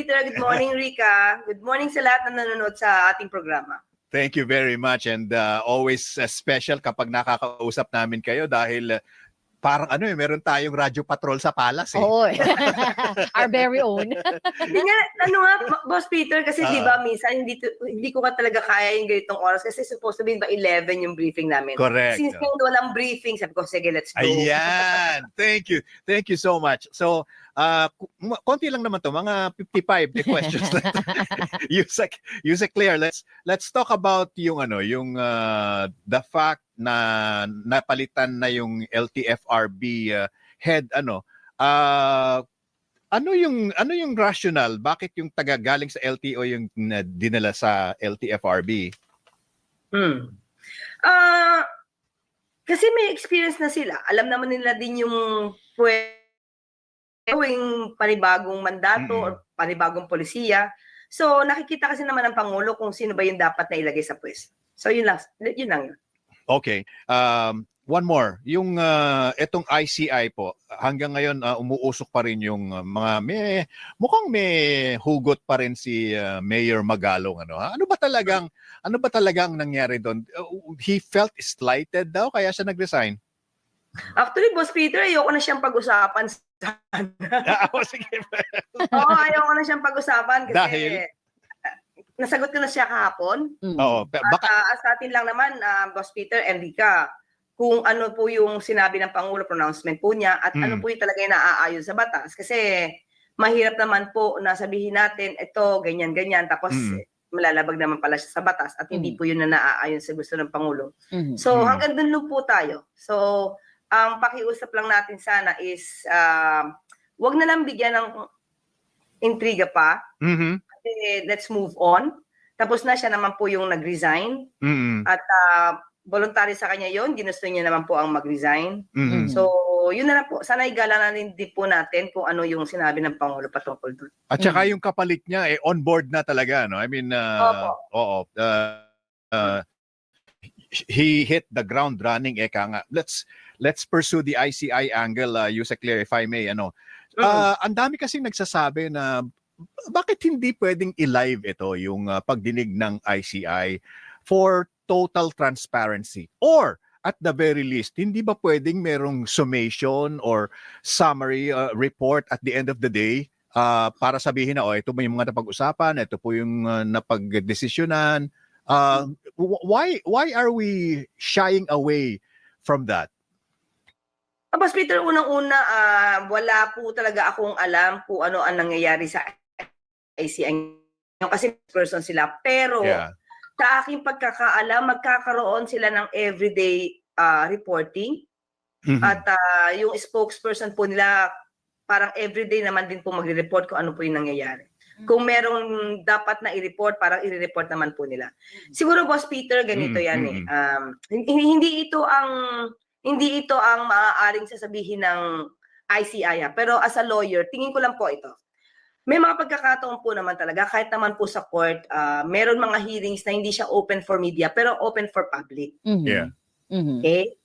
Peter. Good morning, Rica. Good morning sa lahat na nanonood sa ating programa. Thank you very much, and always special kapag nakakausap namin kayo dahil parang meron tayong radyo patrol sa Palas eh. Oo. Our very own. Hindi nga, Boss Peter, kasi di ba minsan hindi ko ka talaga kaya yung ganitong oras kasi supposed to be ba 11 yung briefing namin. Correct. Since walang briefing, sabi ko, sige, let's go. Ayan. Thank you. Thank you so much. So, konti lang naman to, mga 55 questions na to. Yusek Claire, let's talk about yung the fact na napalitan na yung LTFRB head ano yung rationale, bakit yung galing sa LTO yung dinala sa LTFRB? Kasi may experience na sila, alam naman nila din yung gawing panibagong mandato o panibagong polisiya. So nakikita kasi naman ng Pangulo kung sino ba yung dapat na ilagay sa pwesto. So yun lang yun. Okay. One more. Yung etong ICI po, hanggang ngayon umuusok pa rin yung mukhang may hugot pa rin si Mayor Magalong Ano ba talagang nangyari doon? He felt slighted daw kaya siya nag-resign. Actually, Boss Peter, ayoko na siyang pag-usapan. Sige. Ayoko na siyang pag-usapan kasi Dahil nasagot ko na siya kahapon. Oo. Sa atin lang naman, Boss Peter, Enrica, kung ano po yung sinabi ng Pangulo, pronouncement po niya, at ano po yung talaga yung naaayon sa batas. Kasi mahirap naman po na sabihin natin, ito, ganyan, tapos malalabag naman pala siya sa batas at hindi po yun na naaayon sa gusto ng Pangulo. So hanggang dun lang po tayo. So ang pakiusap lang natin sana is wag na lang bigyan ng intriga pa. Let's move on. Tapos na siya naman po yung nag-resign. At voluntary sa kanya yon, ginusto niya naman po ang mag-resign. So yun na lang po. Sana igalanan din po natin kung ano yung sinabi ng Pangulo patungkol doon. At saka yung kapalit niya on board na talaga, no? I mean, he hit the ground running, eka nga. Let's pursue the ICI angle, Yusek Claire, if I may. Ang dami kasing nagsasabi na bakit hindi pwedeng i-live ito yung pagdinig ng ICI for total transparency? Or at the very least, hindi ba pwedeng merong summation or summary report at the end of the day para sabihin na ito ba yung mga napag-usapan, ito po yung napag-desisyonan. Why are we shying away from that? Boss Peter, unang-una, wala po talaga akong alam kung ano ang nangyayari sa ICI. Kasi person sila. Pero sa aking pagkakaalam, magkakaroon sila ng everyday reporting. At yung spokesperson po nila, parang everyday naman din po magre-report kung ano po yung nangyayari. Kung merong dapat na i-report, parang i-report naman po nila. Siguro, Boss Peter, ganito yan Hindi ito ang maaaring sasabihin ng ICI. Pero as a lawyer, tingin ko lang po ito. May mga pagkakataon po naman talaga, kahit naman po sa court, meron mga hearings na hindi siya open for media, pero open for public. Okay?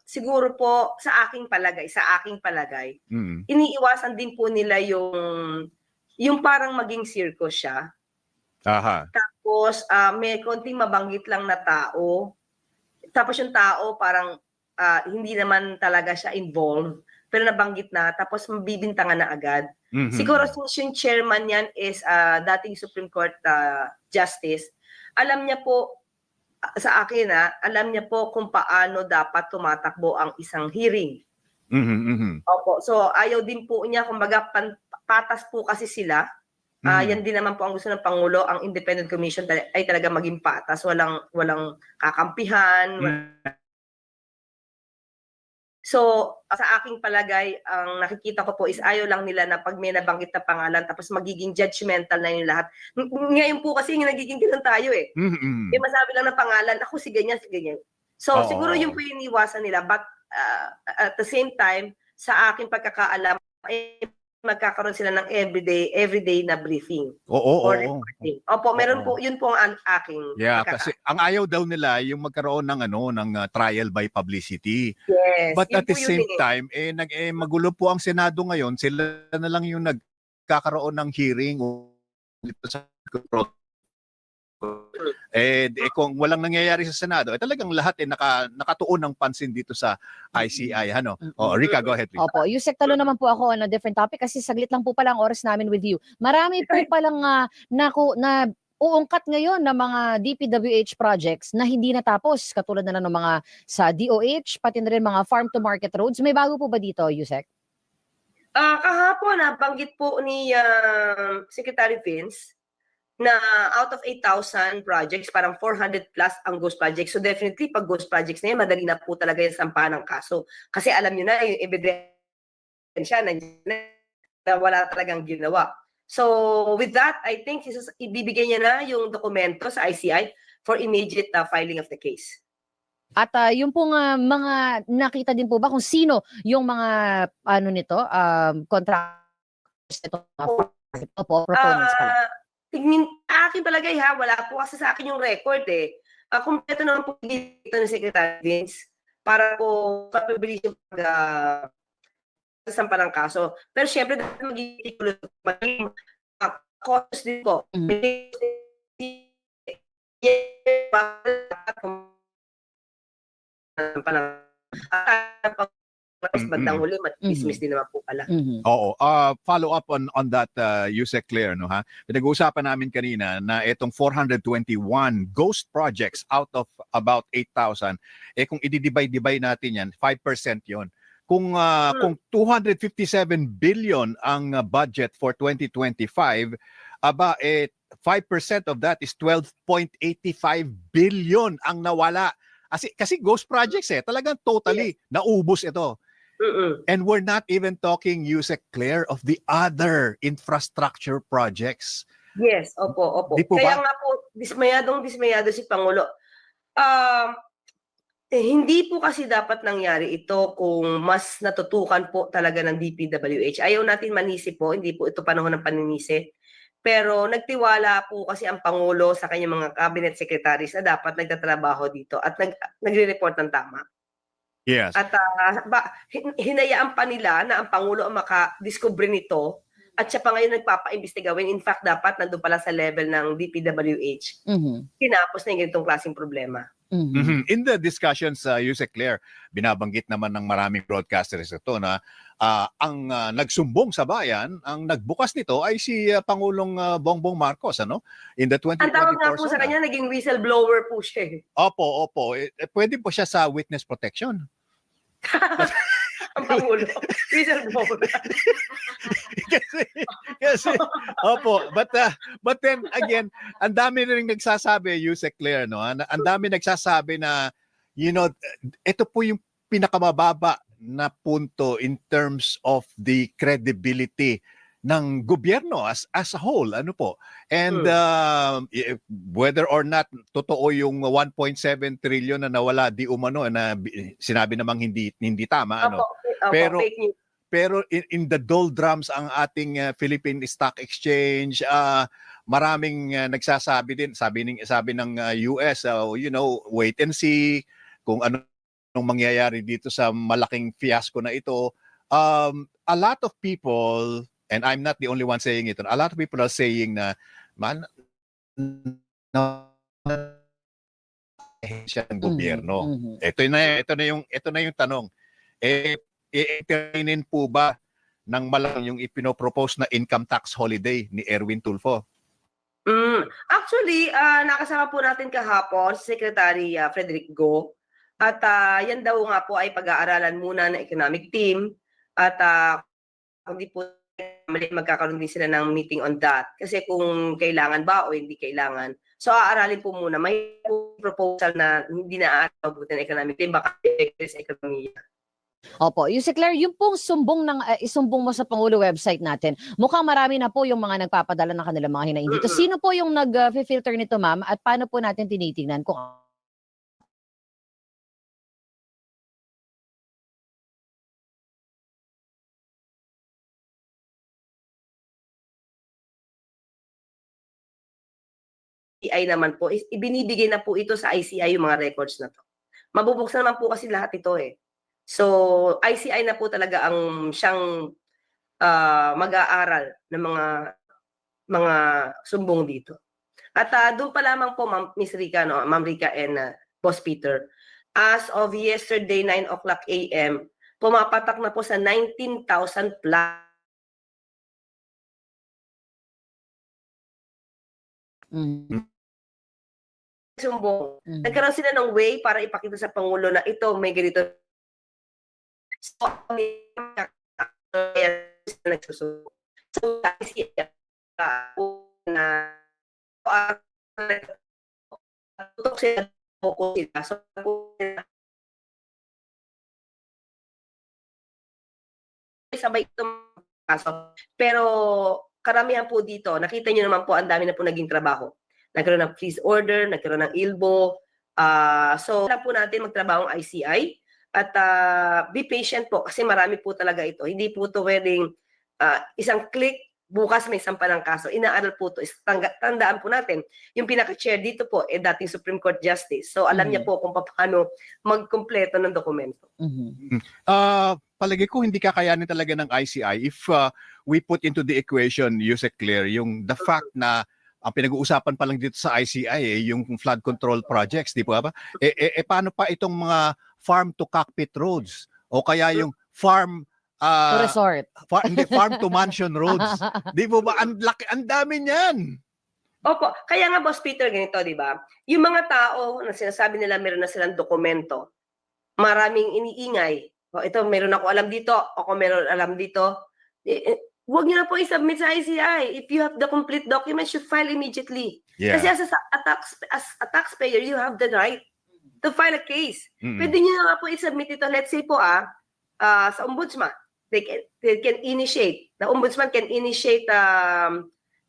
Siguro po, sa aking palagay, iniiwasan din po nila yung parang maging circus siya. Tapos, may konting mabanggit lang na tao. Tapos yung tao parang hindi naman talaga siya involved, pero nabanggit na, tapos mabibintangan na agad. Siguro yung chairman yan is dating Supreme Court Justice. Alam niya po, sa akin alam niya po kung paano dapat tumatakbo ang isang hearing. Opo, so ayaw din po niya, kumbaga patas po kasi sila. Yan din naman po ang gusto ng Pangulo, ang Independent Commission ay talaga maging patas, walang kakampihan. So, sa aking palagay, ang nakikita ko po is ayaw lang nila na pag may nabanggit na pangalan tapos magiging judgmental na yung lahat. Ngayon po kasi nagiging ganun tayo May masabi lang ng pangalan, ako si ganyan, si ganyan. So, siguro yun po yung iniwasan nila. But at the same time, sa aking pagkakaalam, magkakaroon sila ng everyday na briefing or reporting. Opo, meron po, yun po ang aking kasi ang ayaw daw nila yung magkaroon ng trial by publicity. Yes. But at the same time, magulo po ang Senado ngayon, sila na lang yung magkakaroon ng hearing dito sa kung walang nangyayari sa Senado, talagang lahat nakatuon ng pansin dito sa ICI. Ano? Rica, go ahead, please. Opo, Yusek, talo naman po ako on a different topic kasi saglit lang po pala ang oras namin with you. Marami po palang na uungkat ngayon ng mga DPWH projects na hindi natapos, katulad na lang ng mga sa DOH, pati na rin mga farm-to-market roads. May bago po ba dito, Yusek? Kahapon, nabanggit po ni Secretary Vince na out of 8,000 projects, parang 400 plus ang ghost projects. So definitely, pag ghost projects na yan, madali na po talaga yung sampahan ng kaso. Kasi alam nyo na, yung ebidensya na wala talagang ginawa. So with that, I think ibibigay niya na yung dokumento sa ICI for immediate filing of the case. At yung pong mga nakita din po ba kung sino yung mga contractors nito? Proponents pala. Akin palagay wala po kasi sa akin yung record eh. Kumpleto naman po dito ng Secretary Vince para po papabilis yung pagsasampa ng kaso. Pero syempre, magiging causes din po. Bandang huli, dismiss din naman po pala. Oo. Follow up on that, Yusek Claire, no, ha? Pinag-uusapan namin kanina na itong 421 ghost projects out of about 8,000, kung i-divide natin yan, 5% yon. Kung 257 billion ang budget for 2025, 5% of that is 12.85 billion ang nawala. Kasi ghost projects talagang totally naubos ito. And we're not even talking, Yusek Claire, of the other infrastructure projects. Yes, opo. Kaya nga po, dismayado si Pangulo. Hindi po kasi dapat nangyari ito kung mas natutukan po talaga ng DPWH. Ayaw natin manisi po, hindi po ito panahon ng paninisi. Pero nagtiwala po kasi ang Pangulo sa kanyang mga cabinet secretaries na dapat nagtatrabaho dito at nagre-report ng tama. Yes. At hinayaan pa nila na ang Pangulo ang makadiscover nito at siya pa ngayon nagpapaimbestiga when in fact dapat nandun pala sa level ng DPWH. Tinapos na yung ganitong klaseng problema. In the discussions, Yusek Claire, binabanggit naman ng maraming broadcasters ito na ang nagsumbong sa bayan, ang nagbukas nito ay si Pangulong Bongbong Marcos, ano? In the 2024 Ang tawag nga po sa kanya, naging whistleblower po siya. Opo. Pwede po siya sa witness protection. Ang Pangulo, whistleblower. kasi opo, but then again, ang dami ring nagsasabi, Yusek Claire, no? Ang dami nagsasabi na ito po yung pinakamababa na punto in terms of the credibility ng gobyerno as a whole, ano po. And whether or not totoo yung 1.7 trillion na nawala di umano na sinabi namang hindi tama, ano. Pero in the doldrums ang ating Philippine Stock Exchange, maraming nagsasabi din, sabi ng US, wait and see kung anong mangyayari dito sa malaking fiasco na ito. A lot of people, and I'm not the only one saying it, a lot of people are saying na siya ng gobyerno. Ito na yung tanong. I-entertainin po ba ng malaki yung ipinopropose na income tax holiday ni Erwin Tulfo? Actually, nakasama po natin kahapon si Secretary Frederick Go. At yan daw nga po ay pag-aaralan muna ng economic team. At kung di po magkakaroon din sila ng meeting on that. Kasi kung kailangan ba o hindi kailangan. So aaralin po muna. May proposal na hindi na aabutin ng economic team. Baka sa ekonomiya. Opo, Yusek Claire, yung pong isumbong mo sa Pangulo website natin, mukhang marami na po yung mga nagpapadala ng kanilang mga hinaing dito. Sino po yung nag-filter nito, ma'am? At paano po natin tinitingnan kung ICI naman po, ibinibigay na po ito sa ICI yung mga records na to. Mabubuksan naman po kasi lahat ito eh. So, ICI na po talaga ang siyang mag-aaral ng mga sumbong dito. At doon pa lamang po, Miss Rica, no, Ma'am Rica and Boss Peter, as of yesterday 9 o'clock AM, pumapatak na po sa 19,000 plus sumbong. Nagkaroon sila ng way para ipakita sa Pangulo na ito, may ganito. So, nagsusumbong. So, na tutok sila, focus sila. So, sabay itong kaso. Pero karamihan po dito, nakita nyo naman po, ang dami na po naging trabaho. Nagkaroon ng freeze order, nagkaroon ng ILBO. So, lang po natin magtrabaho ang ICI. At be patient po kasi marami po talaga ito. Hindi po ito pwedeng isang click, bukas may sampa ng kaso. Inaaral po ito. Tandaan po natin, yung pinaka-chair dito po, dating Supreme Court Justice. So, alam niya po kung paano magkumpleto ng dokumento. Palagi ko hindi kakayanin talaga ng ICI if we put into the equation, Yusek Claire, yung the fact na ang pinag-uusapan pa lang dito sa ICI yung flood control projects, di po ba? Paano pa itong mga farm to cockpit roads o kaya yung farm to resort. Farm to mansion roads. Di po ba? Ang dami niyan. Opo. Kaya nga, Boss Peter, ganito, di ba? Yung mga tao na sinasabi nila meron na silang dokumento, maraming iniingay. O, ito, meron ako alam dito. Ako meron alam dito. Huwag niyo na po i-submit sa ICI. If you have the complete document, you file immediately. Yeah. Kasi as a taxpayer, you have the right to file a case. Pwede niyo na po i-submit ito. Let's say po, sa ombudsman. They can initiate. The ombudsman can initiate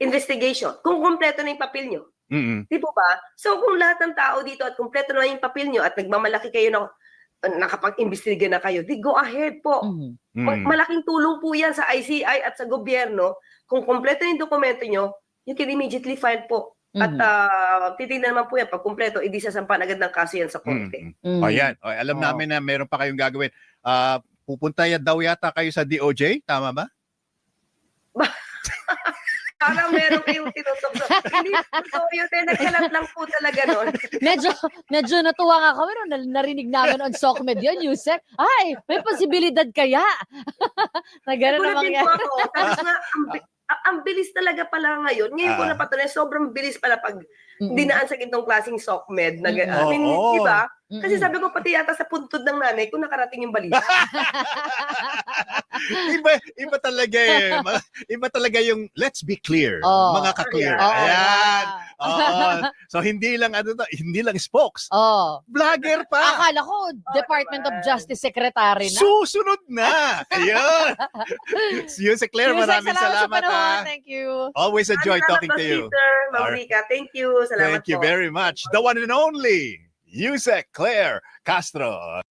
investigation. Kung kumpleto na yung papel nyo. Di po ba? So, kung lahat ng tao dito at kumpleto na yung papel nyo at nagmamalaki kayo na nakapag-imbestiga na kayo, di go ahead po. Malaking tulong po yan sa ICI at sa gobyerno. Kung kumpleto yung dokumento nyo, you can immediately file po. At titignan naman po yan, pag kumpleto, hindi sasampan agad ng kaso yan sa korte. Ayan, alam namin na meron pa kayong gagawin. Pupunta daw yata kayo sa DOJ, tama ba? Parang meron kayong tinutok. Hindi po yun, nagkalat lang po talaga nun. Medyo natuwa nga kami nung narinig namin on SOCMED yun, Yusek. Ay, may posibilidad kaya. Na gano'n na mangyari. Tapos nga, ang bilis talaga pala ngayon. Ngayon ko napatuloy, sobrang bilis pala pag dinaan sa gintong klaseng SOCMED. I mean, di ba? Kasi sabi ko, pati yata sa puntod ng nanay kung nakarating yung balita. iba talaga eh. Iba talaga yung let's be clear. Mga ka-clear. Ayan. So hindi lang hindi lang spokes. Vlogger pa. Akala ko Department of Justice Secretary na. Susunod na. Ayun. Yusek Claire, maraming salamat. Thank you. Always a joy talking to you. Maurika, thank you. Salamat Thank you very much. The one and only Yusek Claire Castro.